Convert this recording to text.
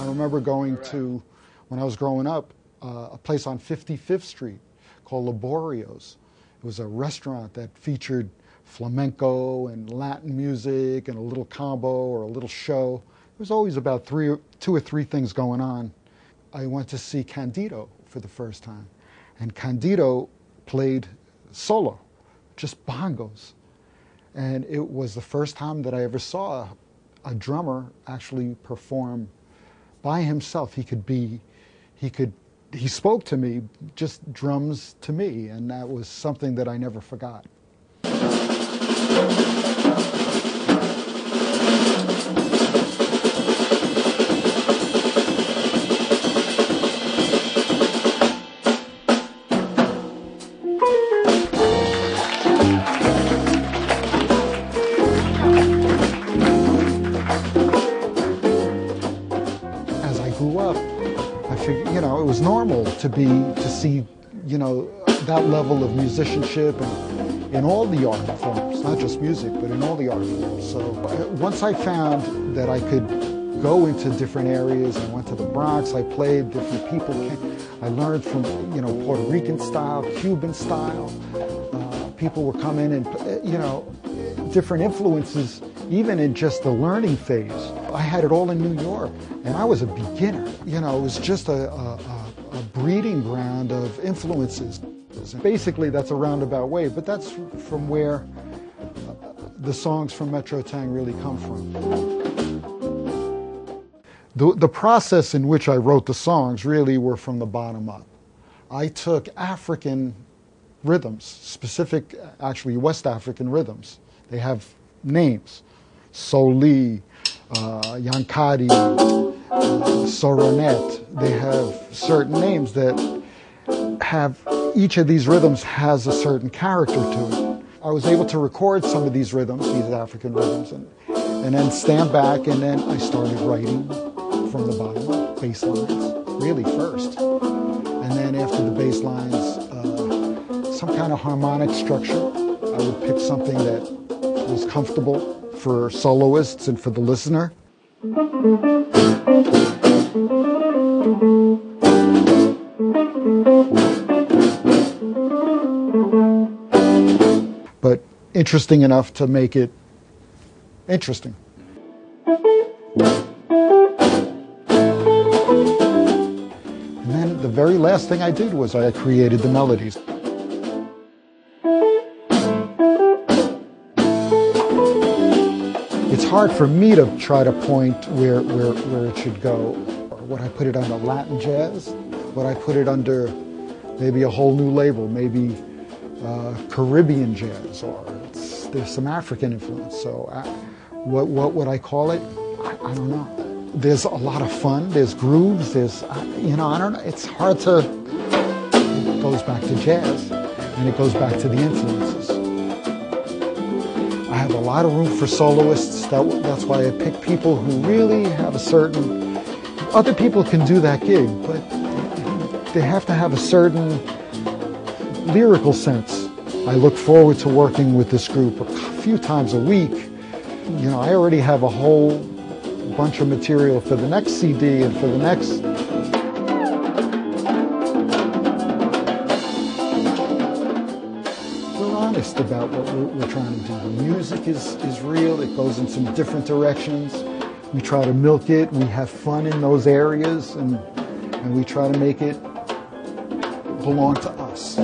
remember going to, when I was growing up, a place on 55th Street called Laborio's. It was a restaurant that featured flamenco and Latin music and a little combo or a little show. There was always about two or three things going on. I went to see Candido for the first time, and Candido played solo, just bongos. And it was the first time that I ever saw a drummer actually perform by himself. He spoke to me, just drums to me, and that was something that I never forgot. As I grew up, I figured, it was normal to see, that level of musicianship and in all the art forms, not just music, but in all the art forms. So once I found that I could go into different areas, I went to the Bronx, I played, different people I learned from, Puerto Rican style, Cuban style. People were coming and, different influences, even in just the learning phase. I had it all in New York, and I was a beginner. It was just a breeding ground of influences. Basically, that's a roundabout way, but that's from where the songs from MetroTang really come from. The process in which I wrote the songs really were from the bottom up. I took African rhythms, specific, actually West African rhythms. They have names: Soli, Yankari, Soronet. They have certain names that have, each of these rhythms has a certain character to it. I was able to record some of these rhythms, these African rhythms, and then stand back, and then I started writing from the bottom up, bass lines, really first. And then after the bass lines, some kind of harmonic structure. I would pick something that was comfortable for soloists and for the listener. But interesting enough to make it interesting. And then the very last thing I did was I created the melodies. It's hard for me to try to point where it should go. Would I put it under Latin jazz? Would I put it under maybe a whole new label, maybe Caribbean jazz, or there's some African influence. So what would I call it? I don't know. There's a lot of fun, there's grooves, there's, I don't know, it's hard to, it goes back to jazz, and it goes back to the influences. I have a lot of room for soloists, that's why I pick people who really have a certain, other people can do that gig, but they have to have a certain lyrical sense. I look forward to working with this group a few times a week. I already have a whole bunch of material for the next CD and for the next. We're honest about what we're trying to do. The music is real, it goes in some different directions. We try to milk it, we have fun in those areas, and we try to make it belong to us.